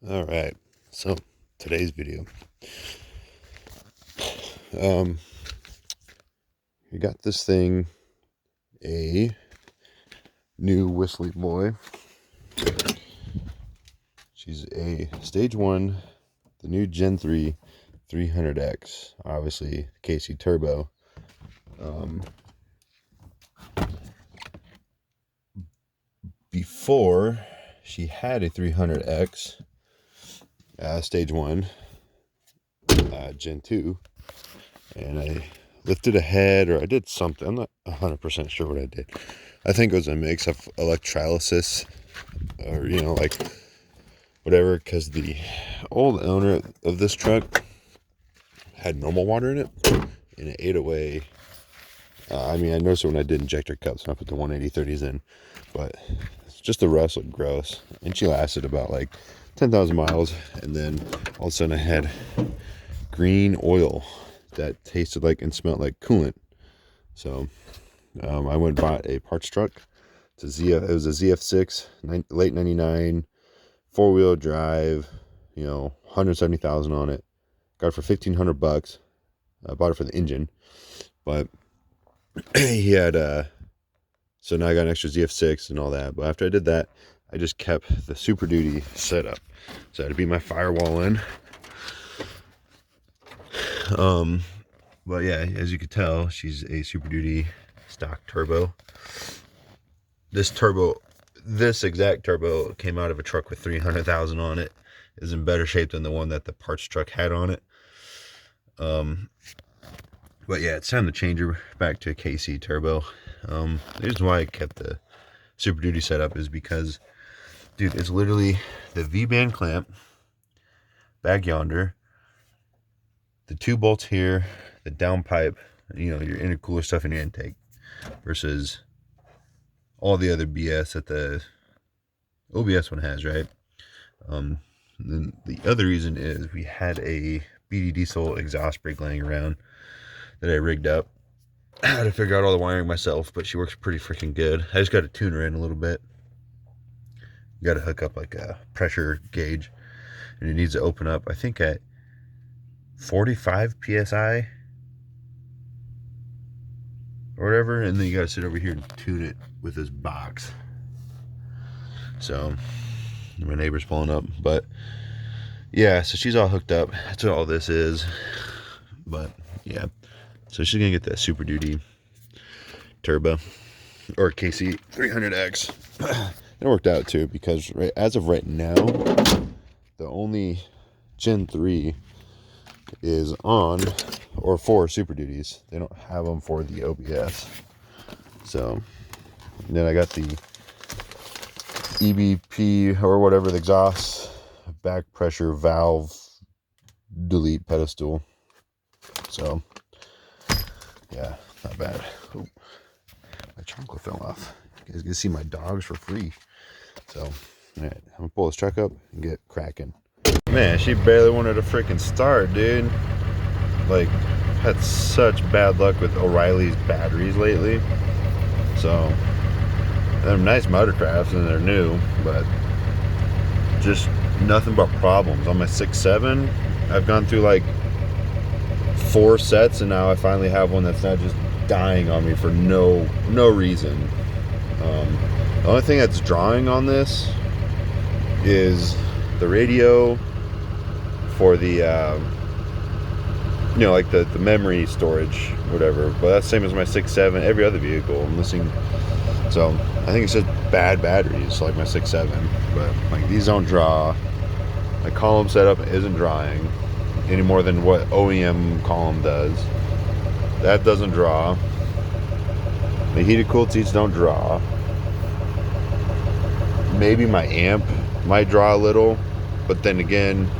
All right, so today's video, we got this thing, a new whistly boy. She's a stage 1, the new Gen 3 300X, obviously KC turbo. Before she had a 300X, stage 1, Gen 2, and I lifted a head, or I did something. I'm not 100% sure what I did. I think it was a mix of electrolysis or, like whatever, because the old owner of this truck had normal water in it, and it ate away. I noticed it when I did injector cups and I put the 180/30s in, but just the rust looked gross. And she lasted about like 10,000 miles, and then all of a sudden I had green oil that tasted like and smelled like coolant. So I went and bought a parts truck. It was a ZF6, late 99, 4-wheel drive, 170,000 on it. Got it for $1,500. I bought it for the engine, but he had so now I got an extra ZF6 and all that. But after I did that, I just kept the Super Duty setup, so I had to beat my firewall in. But yeah, as you could tell, she's a Super Duty stock turbo. This exact turbo came out of a truck with 300,000 on it. Is in better shape than the one that the parts truck had on it. But yeah, it's time to change her back to a KC turbo. The reason why I kept the Super Duty setup is because, dude, it's literally the V-band clamp back yonder, the 2 bolts here, the downpipe, your intercooler stuff in your intake, versus all the other BS that the OBS one has, right? Then the other reason is we had a BD diesel exhaust brake laying around that I rigged up. I had to figure out all the wiring myself, but she works pretty freaking good. I just got to tune her in a little bit. You got to hook up like a pressure gauge, and it needs to open up, I think, at 45 psi or whatever, and then you got to sit over here and tune it with this box. So my neighbor's pulling up, but yeah, so she's all hooked up. That's what all this is. But yeah, so she's gonna get that Super Duty turbo, or KC 300X. It worked out too, because as of right now, the only Gen 3 is on or for Super Duties. They don't have them for the OBS. So then I got the EBP or whatever, the exhaust back pressure valve delete pedestal. So yeah, not bad. Oh, my chocolate fell off. You guys can see my dogs for free. So all right, I'm gonna pull this truck up and get cracking. Man, she barely wanted to freaking start, dude. Like, had such bad luck with O'Reilly's batteries lately. So they're nice motorcrafts and they're new, but just nothing but problems. On my 6.7, I've gone through like 4 sets, and now I finally have one that's not just dying on me for no reason. The only thing that's drawing on this is the radio for the like the memory storage, whatever. But that's the same as my 6.7, every other vehicle I'm missing. So I think it's just bad batteries, like my 6.7. But like, these don't draw. My column setup isn't drawing any more than what OEM column does. That doesn't draw. The heated cooled seats don't draw. Maybe my amp might draw a little, but then again,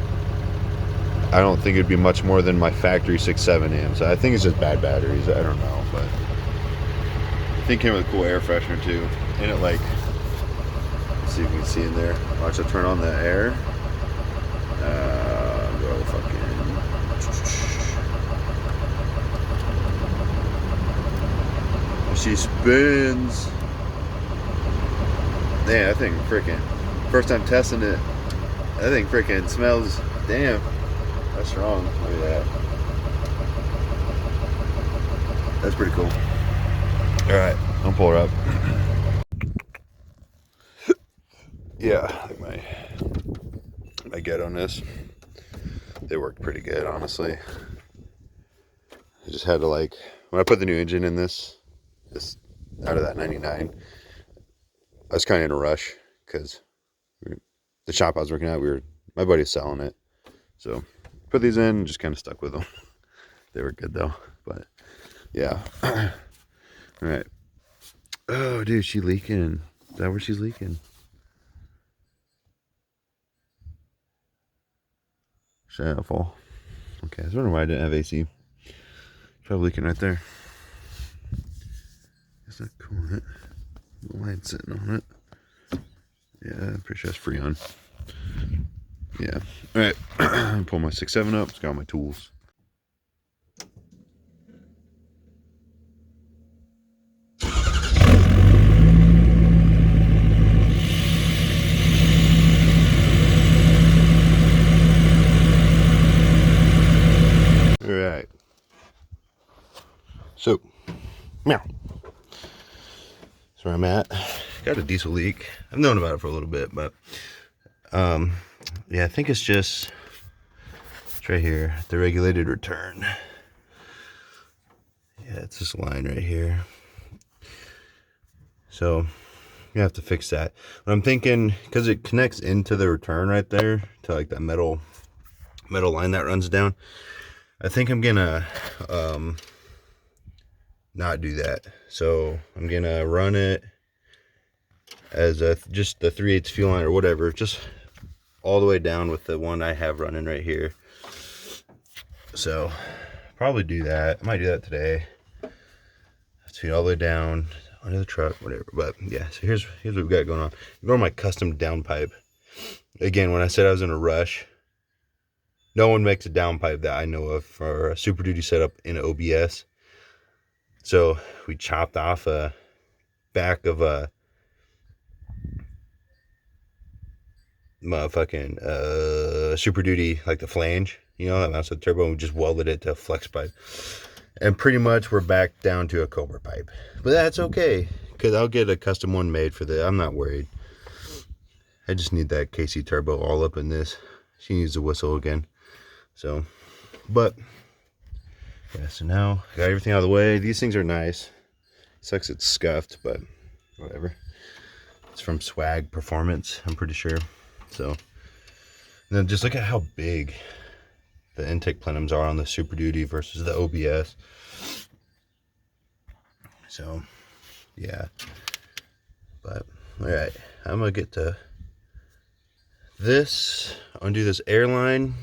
I don't think it'd be much more than my factory 6.7 amps. I think it's just bad batteries. I don't know, but I think it came with a cool air freshener too. And it, like, let's see if you can see in there. Watch, I turn on the air. Go fucking. She spins. Man, I think freaking first time testing it, That thing freaking smells, damn, that's strong. Look at that. That's pretty cool. All right, I'll pull her up. Yeah, I think my get on this, they worked pretty good, honestly. I just had to, like, when I put the new engine in this out of that 99, I was kind of in a rush because the shop I was working at, my buddy's selling it, so put these in and just kind of stuck with them. They were good though, but yeah. All right. Oh, dude, she leaking. Is that where she's leaking? Shuffle. Okay, I was wondering why I didn't have AC. Probably leaking right there. It's not cool, it. The light sitting on it. Yeah, I'm pretty sure it's Freon. Yeah. All right. Pull my 6.7 up. It's got all my tools. All right. So, meow. That's where I'm at. Got a diesel leak. I've known about it for a little bit, but yeah, I think it's right here, the regulated return. Yeah, it's this line right here. So you have to fix that. But I'm thinking, because it connects into the return right there to like that metal line that runs down, I think I'm gonna not do that. So I'm gonna run it as just the 3/8 fuel line or whatever, just all the way down with the one I have running right here. So probably do that. I might do that today. Let's feed all the way down under the truck, whatever. But yeah, so here's what we've got going on. Ignore my custom downpipe. Again, when I said I was in a rush, no one makes a downpipe that I know of for a Super Duty setup in an OBS. So we chopped off a back of a motherfucking Super Duty, like the flange, you know, that mounts the turbo, and we just welded it to a flex pipe. And pretty much we're back down to a Cobra pipe. But that's okay, because I'll get a custom one made for that. I'm not worried. I just need that KC turbo all up in this. She needs a whistle again. So, but yeah, so now I got everything out of the way. These things are nice. Sucks it's scuffed, but whatever. It's from Swag Performance, I'm pretty sure. So, and then just look at how big the intake plenums are on the Super Duty versus the OBS. So, yeah. But, alright, I'm gonna get to this, undo this airline,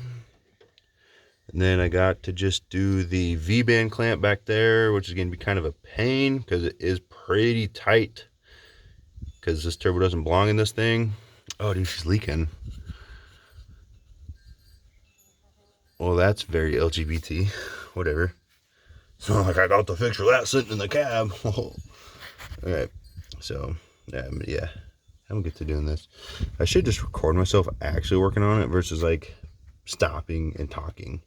and then I got to just do the V-band clamp back there, which is going to be kind of a pain because it is pretty tight, because this turbo doesn't belong in this thing. Oh, dude, she's leaking. Well, that's very LGBT. Whatever. It's not like I got the fix for that sitting in the cab. Alright, so yeah, I'm gonna get to doing this. I should just record myself actually working on it versus like stopping and talking.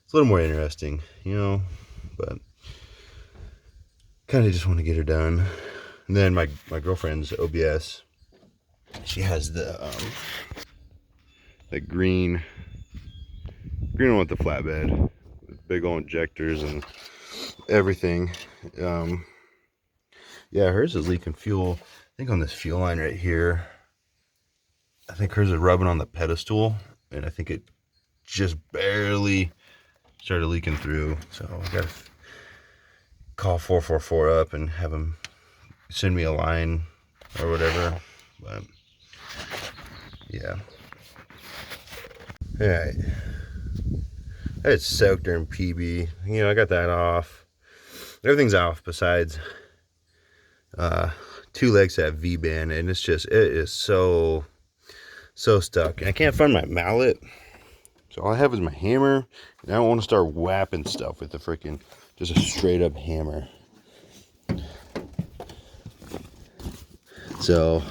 It's a little more interesting, you know, but kind of just want to get her done. And then my girlfriend's OBS, she has the green one with the flatbed, with big old injectors and everything. Yeah, hers is leaking fuel. I think on this fuel line right here, I think hers is rubbing on the pedestal, and I think it just barely started leaking through. So I gotta call 444 up and have them send me a line or whatever. But yeah. All right. I had soaked her in PB. You know, I got that off. Everything's off besides 2 legs that V-band, and it is so stuck. And I can't find my mallet. So all I have is my hammer, and I don't want to start whapping stuff with the freaking, just a straight up hammer. So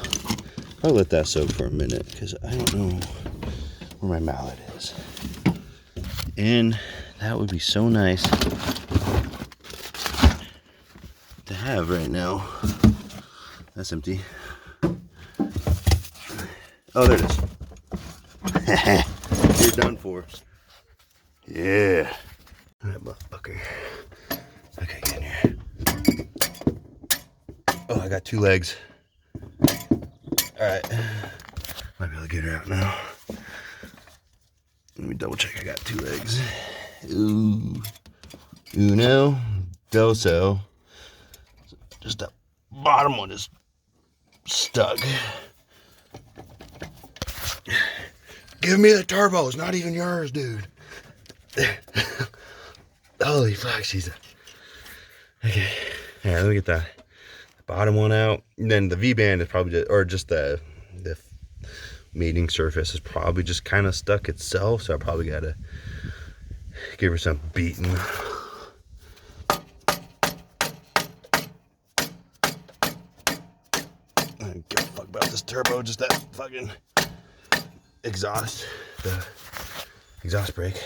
I'll let that soak for a minute, because I don't know where my mallet is. And that would be so nice to have right now. That's empty. Oh, there it is. You're done for. Yeah. That motherfucker. Okay, get in here. Oh, I got 2 legs. Alright. Might be able to get her out now. Let me double check I got 2 legs. Ooh. Uno. Doso. Just the bottom one is stuck. Give me the turbos, not even yours, dude. Holy fuck, she's a... Okay. Yeah, let me get the bottom one out. And then the V-band is probably just, or just the mating surface is probably just kind of stuck itself. So I probably gotta give her some beating. I don't give a fuck about this turbo, just that fucking exhaust, the exhaust brake.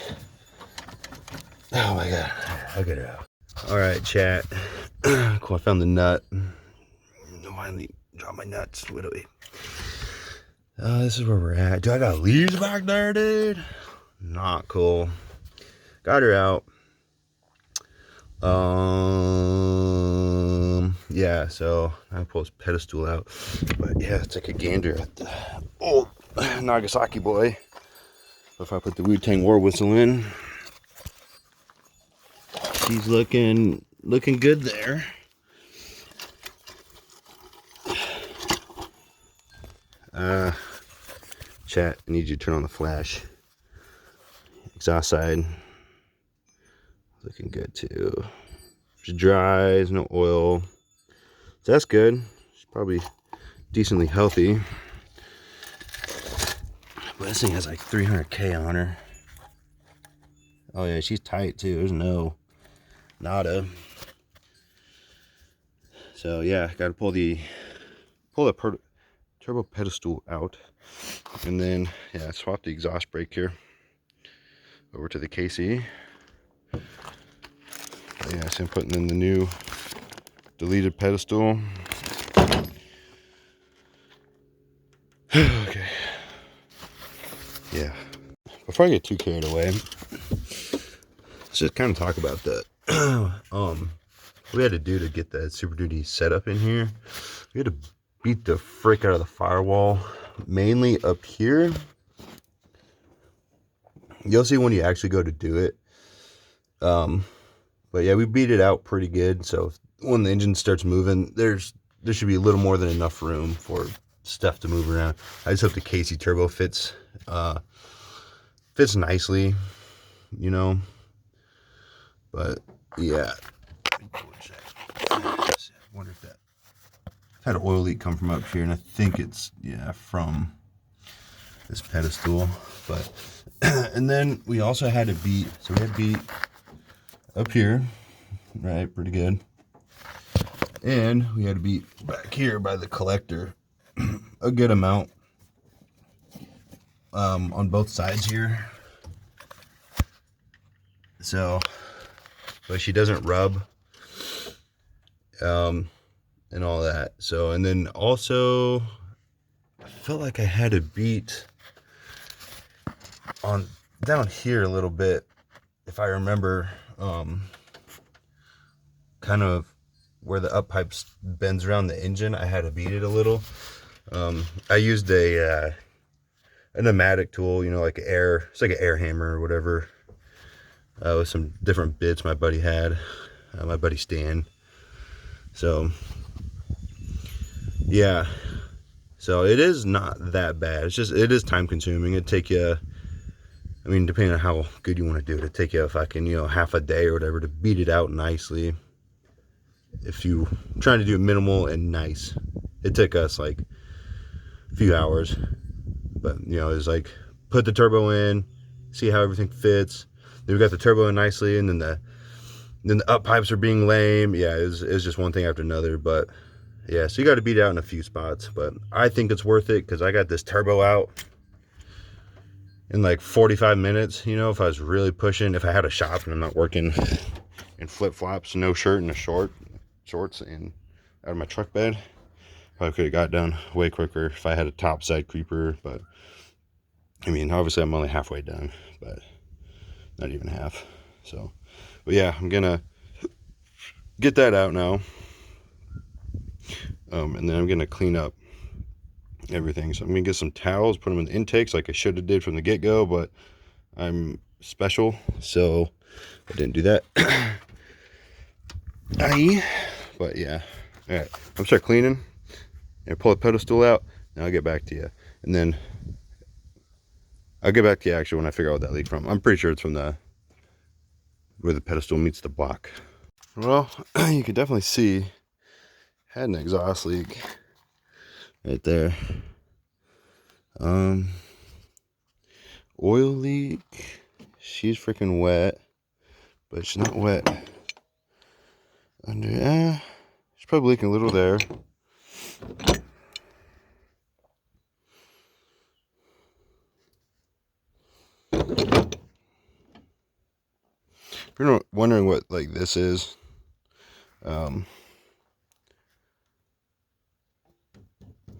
Oh my god, I'll get it out. All right, chat. Cool, I found the nut. Finally dropped my nuts. What do we? This is where we're at. Dude, I got leaves back there, dude. Not cool. Got her out. Yeah, so I pull this pedestal out. But yeah, let's take a gander at the old Nagasaki boy. If I put the Wu-Tang War Whistle in, she's looking good there. Chat, I need you to turn on the flash. Exhaust side, looking good too. She's dry, there's no oil. So that's good. She's probably decently healthy. But this thing has like 300K on her. Oh yeah, she's tight too. There's nada. So yeah, gotta pull the turbo pedestal out. And then, yeah, swap the exhaust brake here over to the KC. Yeah, so I'm putting in the new deleted pedestal. Okay. Yeah. Before I get too carried away, let's just kind of talk about the what we had to do to get that Super Duty set up in here. We had to beat the frick out of the firewall, mainly up here. You'll see when you actually go to do it. But yeah, we beat it out pretty good. So when the engine starts moving, there should be a little more than enough room for stuff to move around. I just hope the KC turbo fits nicely, you know. But yeah, I wonder if that had an oil leak come from up here, and I think it's, yeah, from this pedestal. But and then we also had to beat, so we had to beat up here, right, pretty good, and we had to beat back here by the collector a good amount, on both sides here. So, but she doesn't rub, and all that. So, and then also I felt like I had to beat on down here a little bit, if I remember, kind of where the up pipe bends around the engine. I had to beat it a little. I used a pneumatic tool, you know, like it's like an air hammer or whatever, with some different bits my buddy had, my buddy Stan. So yeah, so it is not that bad. It's just, it is time consuming. It'd take you, I mean, depending on how good you want to do it, it'd take you a fucking, you know, half a day or whatever to beat it out nicely. If you trying to do it minimal and nice, it took us like a few hours. But you know, it's like put the turbo in, see how everything fits. Then we got the turbo in nicely, and then the up pipes are being lame. Yeah, it's just one thing after another. But yeah, so you got to beat it out in a few spots. But I think it's worth it because I got this turbo out. in like 45 minutes, you know, if I was really pushing, if I had a shop and I'm not working in flip-flops, no shirt and shorts and out of my truck bed, probably could have got done way quicker if I had a top side creeper. But I mean, obviously I'm only halfway done, but not even half. So, but yeah, I'm gonna get that out now. And then I'm gonna clean up everything. So I'm gonna get some towels, put them in the intakes like I should have did from the get-go, but I'm special, so I didn't do that. But yeah, all right, I'm start cleaning and pull the pedestal out, and I'll get back to you. And then I'll get back to you actually when I figure out what that leak from. I'm pretty sure it's from where the pedestal meets the block. Well, you can definitely see had an exhaust leak right there. Oil leak. She's freaking wet, but she's not wet under. She's probably leaking a little there. If you're wondering what like this is,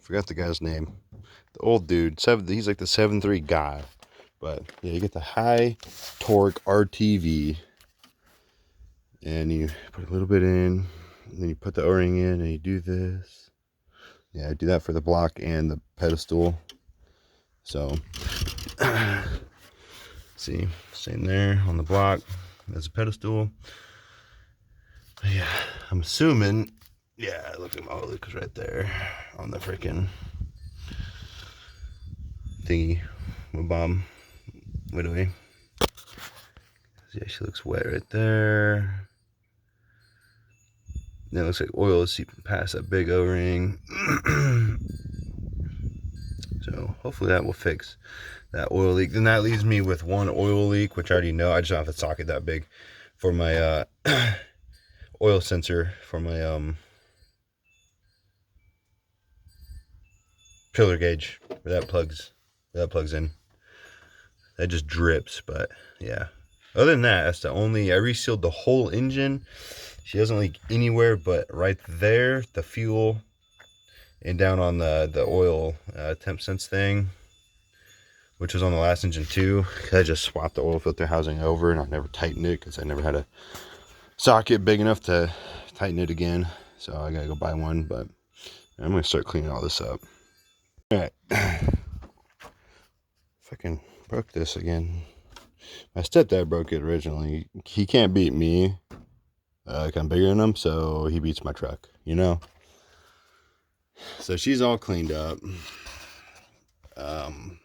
forgot the guy's name. The old dude, he's like the 7.3 guy. But yeah, you get the high torque RTV, and you put a little bit in, and then you put the O-ring in, and you do this. Yeah, I do that for the block and the pedestal. So, see, same there on the block as a pedestal. But yeah, I'm assuming. Yeah, look at my oil leak right there on the freaking thingy with Bob Widoway. Yeah, she looks wet right there. Then it looks like oil is seeping past that big O-ring. So hopefully that will fix that oil leak. Then that leaves me with one oil leak, which I already know. I just don't have a socket that big for my oil sensor for my pillar gauge where that plugs in. That just drips, but yeah. Other than that, that's the only. I resealed the whole engine. She doesn't leak anywhere but right there, the fuel, and down on the oil temp sense thing, which was on the last engine too. I just swapped the oil filter housing over, and I never tightened it because I never had a socket big enough to tighten it again. So I gotta go buy one, but I'm gonna start cleaning all this up. All right. Fucking broke this again. My stepdad broke it originally. He can't beat me. I'm bigger than him, so he beats my truck, you know? So she's all cleaned up. I'm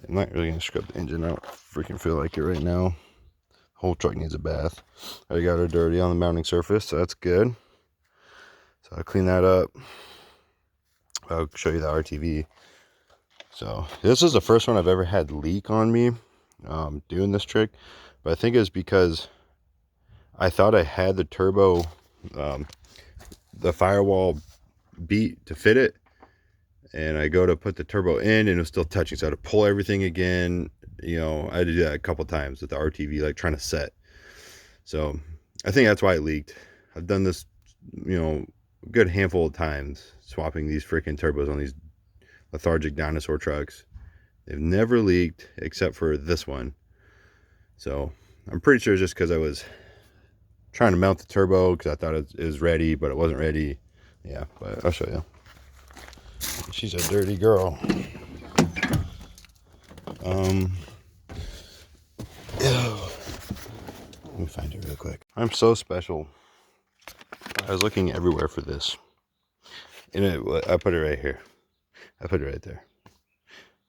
not really gonna scrub the engine. I don't freaking feel like it right now. Whole truck needs a bath. I got her dirty on the mounting surface, so that's good. So I'll clean that up. I'll show you the RTV. So this is the first one I've ever had leak on me doing this trick, but I think it's because I thought I had the turbo, the firewall beat to fit it, and I go to put the turbo in and it was still touching, so I had to pull everything again. You know, I had to do that a couple times with the RTV, like trying to set. So I think that's why it leaked. I've done this, you know, a good handful of times, swapping these freaking turbos on these lethargic dinosaur trucks. They've never leaked except for this one. So I'm pretty sure it's just because I was trying to mount the turbo because I thought it was ready, but it wasn't ready. Yeah, but I'll show you. She's a dirty girl. Let me find it real quick. I'm so special. I was looking everywhere for this, and I put it right here. I put it right there.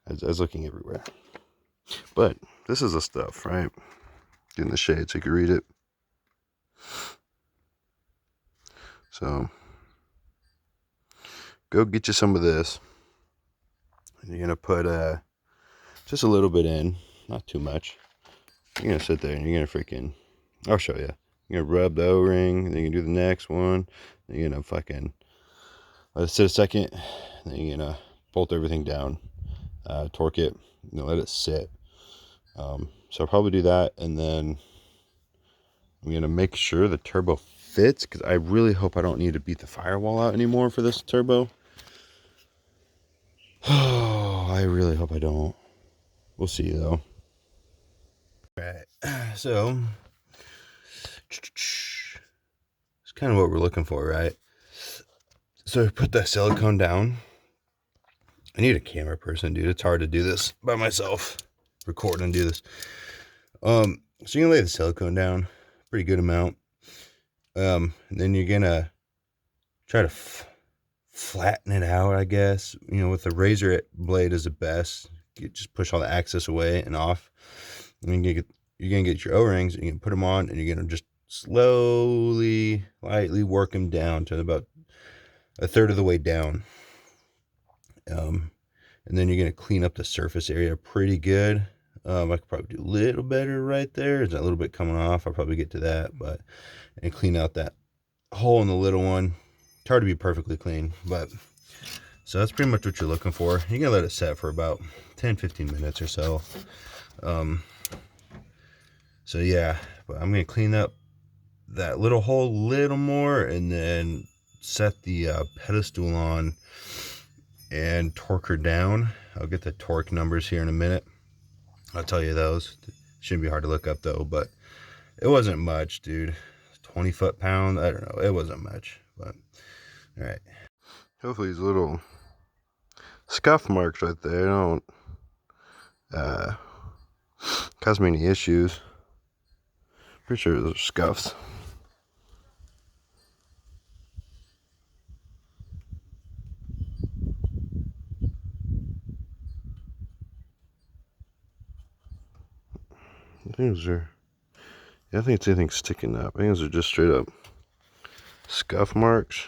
I was looking everywhere, but this is the stuff, right? Get in the shade so you can read it. So go get you some of this, and you're gonna put just a little bit in, not too much. You're gonna sit there and you're gonna freaking, I'll show you. You're gonna rub the O-ring, then you can do the next one, then you're gonna fucking let it sit a second, then you're gonna bolt everything down. torque it, let it sit. So I'll probably do that, and then I'm gonna make sure the turbo fits, because I really hope I don't need to beat the firewall out anymore for this turbo. Oh, I really hope I don't. We'll see though. All right, so it's kind of what we're looking for, right? So I put that silicone down. I need a camera person, dude. It's hard to do this by myself, record and do this. So you're gonna lay the silicone down, pretty good amount. And then you're gonna try to flatten it out, I guess. With the razor blade is the best. You just push all the excess away and off. And you're gonna get your O-rings, and you can put them on, and you're gonna just slowly, lightly work them down to about a third of the way down. And then you're gonna clean up the surface area pretty good. I could probably do a little better right there. There's a little bit coming off. I'll probably get to that, and clean out that hole in the little one. It's hard to be perfectly clean, but so that's pretty much what you're looking for. You're gonna let it set for about 10-15 minutes or so. So yeah, but I'm gonna clean up that little hole a little more, and then set the pedestal on and torque her down. I'll get the torque numbers here in a minute. I'll tell you those. Shouldn't be hard to look up though, but it wasn't much, dude. 20 foot-pound, I don't know. It wasn't much, but all right. Hopefully these little scuff marks right there don't cause me any issues. Pretty sure those are scuffs. I think those are, yeah, I think it's anything sticking up. I think those are just straight up scuff marks.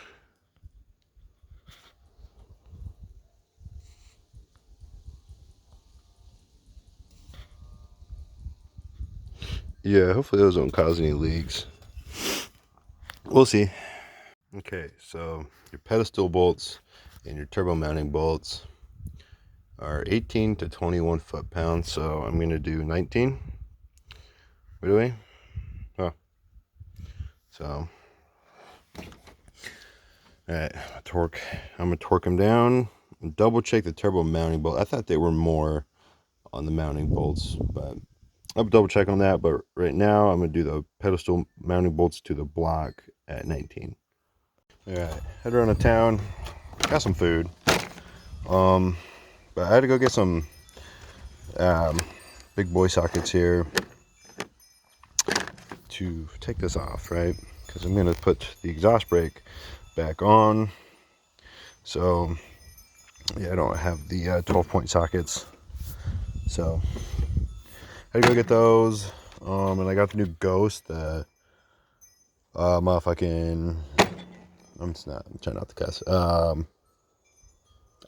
Yeah, hopefully those don't cause any leaks. We'll see. Okay, so your pedestal bolts and your turbo mounting bolts are 18 to 21 foot-pounds, so I'm going to do 19. What do we? Oh. So, alright, I'm going to torque them down and double check the turbo mounting bolt. I thought they were more on the mounting bolts, but I'll double check on that. But right now, I'm going to do the pedestal mounting bolts to the block at 19. Alright, head around the town, got some food. But I had to go get some big boy sockets here to take this off, right? Because I'm going to put the exhaust brake back on. So, yeah, I don't have the 12-point sockets. So, I had to go get those. And I got the new Ghost, the motherfucking, I'm trying not to cuss.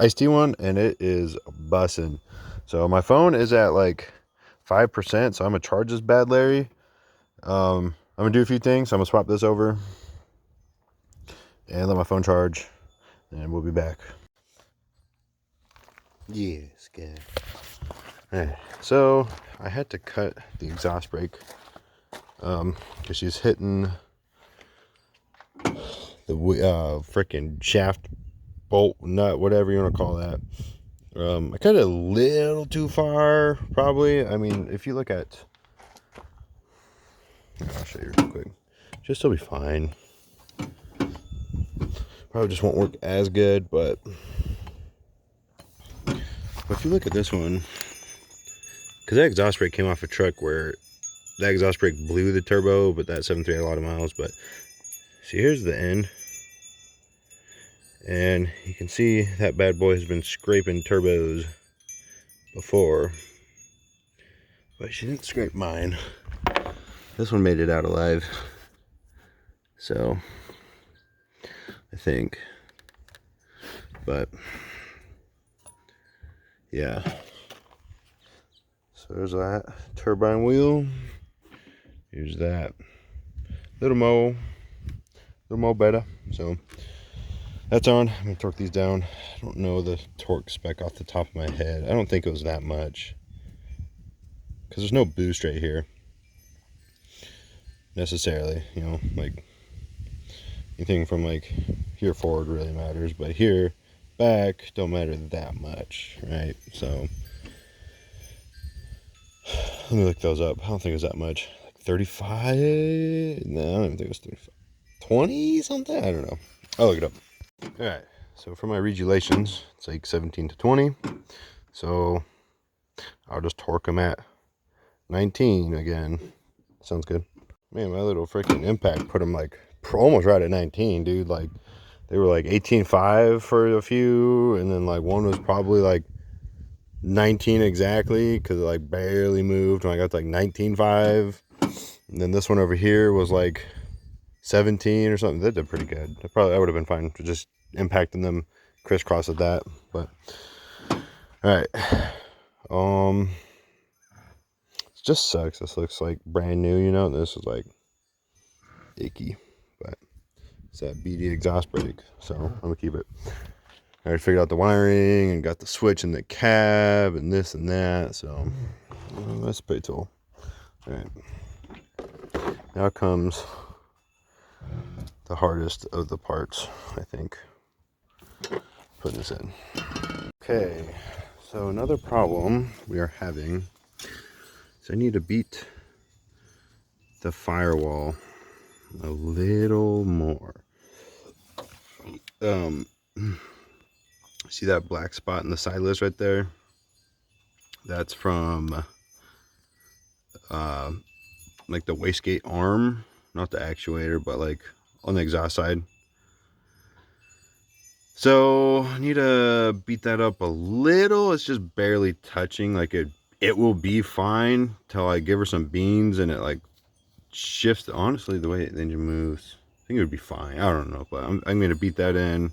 Iced tea one, and it is bussin'. So my phone is at like 5%, so I'm gonna charge this bad Larry. I'm gonna do a few things. I'm gonna swap this over and let my phone charge, and we'll be back. Yes, good. Alright, so I had to cut the exhaust brake because she's hitting the freaking shaft, bolt, nut, whatever you want to call that. I cut it a little too far, probably. I mean, if you look at, I'll show you real quick. Should still be fine. Probably just won't work as good, but if you look at this one, because that exhaust brake came off a truck where that exhaust brake blew the turbo, but that 7.3 had a lot of miles. But see, here's the end. And you can see that bad boy has been scraping turbos before, but she didn't scrape mine. This one made it out alive, so I think. But yeah, so there's that turbine wheel. Here's that little mo better. So That's on. I'm gonna torque these down. I don't know the torque spec off the top of my head. I don't think it was that much, because there's no boost right here necessarily, you know, like anything from like here forward really matters, but here back don't matter that much, right? So let me look those up. I don't think it was that much. Like 35? No, I don't even think it was 35. 20 something? I don't know. I'll look it up. All right, so for my regulations, it's like 17 to 20. So I'll just torque them at 19 again. Sounds good. Man, my little freaking impact put them like almost right at 19, dude. Like they were like 18.5 for a few, and then like one was probably like 19 exactly, because it like barely moved when I got to like 19.5. And then this one over here was like 17 or something. That did pretty good. I would have been fine for just impacting them crisscross at that. But all right, it just sucks. This looks like brand new, you know. This is like icky, but it's that BD exhaust brake, so I'm gonna keep it. I already figured out the wiring and got the switch in the cab and this and that, so that's pretty cool. All right, now comes the hardest of the parts, I think. Putting this in. Okay, so another problem we are having is I need to beat the firewall a little more. See that black spot in the side list right there? That's from like the wastegate arm, not the actuator, but like on the exhaust side. So I need to beat that up a little. It's just barely touching. Like it will be fine till I give her some beans and it like shifts. Honestly, the way the engine moves, I think it would be fine. I don't know, but I'm gonna beat that in,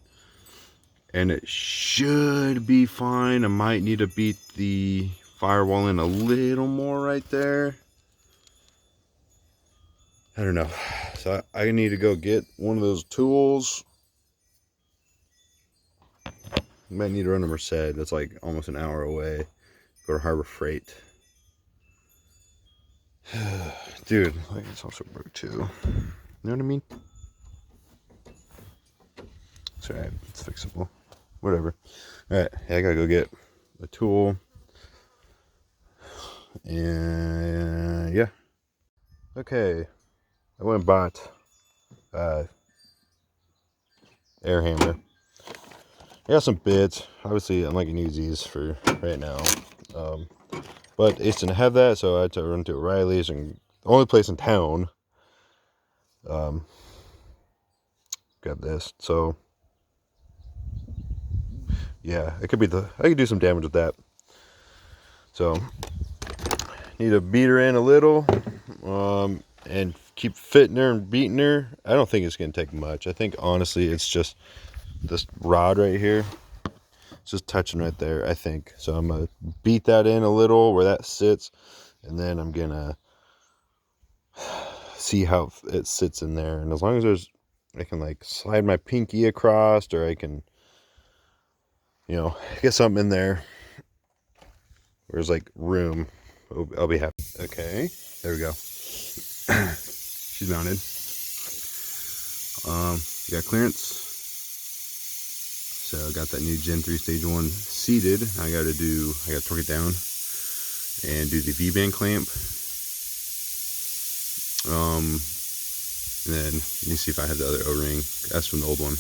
and it should be fine. I might need to beat the firewall in a little more right there. I don't know. So I need to go get one of those tools. Might need to run to Merced. That's like almost an hour away. Go to Harbor Freight. Dude, like it's also broke too. You know what I mean? It's alright. It's fixable. Whatever. Alright. Yeah, I gotta go get a tool. And yeah. Okay. I went and bought air hammer. I got some bits. Obviously, I'm not gonna use these for right now. But Ace didn't have that, so I had to run to O'Reilly's, and the only place in town got this. So yeah, it could be I could do some damage with that. So need to beat her in a little, and keep fitting her and beating her. I don't think it's gonna take much. I think honestly it's just this rod right here. It's just touching right there, I think. So I'm gonna beat that in a little where that sits, and then I'm gonna see how it sits in there. And as long as I can like slide my pinky across, or I can, you know, get something in there where there's like room, I'll be happy. Okay, there we go. She's mounted. Got clearance. So I got that new Gen3 stage 1 seated. I gotta torque it down and do the V-band clamp. And then let me see if I have the other O-ring. That's from the old one.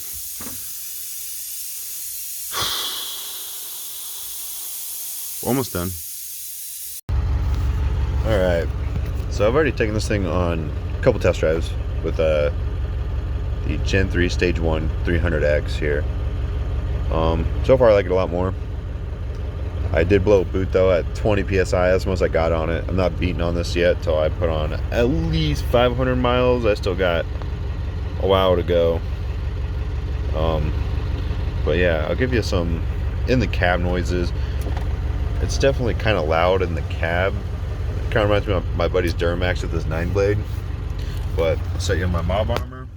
Almost done. Alright, so I've already taken this thing on a couple test drives with the Gen3 stage 1 300X here. So far I like it a lot more. I did blow a boot though at 20 psi. That's the most I got on it. I'm not beating on this yet till I put on at least 500 miles. I still got a while to go. But yeah, I'll give you some in the cab noises. It's definitely kind of loud in the cab. It kind of reminds me of my buddy's Duramax with this 9-blade. But I'll set you on my mob armor.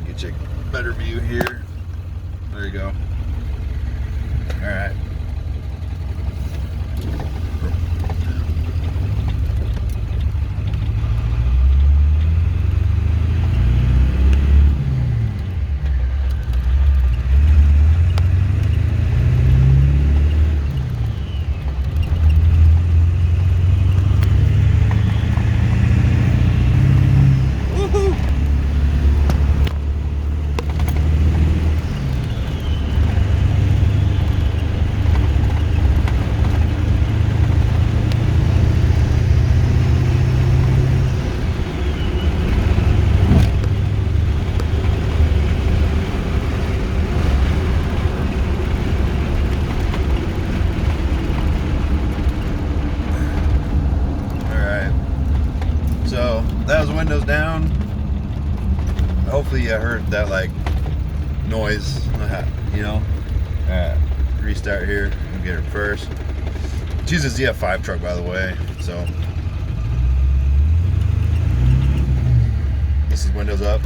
Get you a better view here. There you go. All right. So that was windows down. Hopefully you heard that like noise, you know. Restart here. We'll get it first. She's a ZF5 truck, by the way. So this is windows up.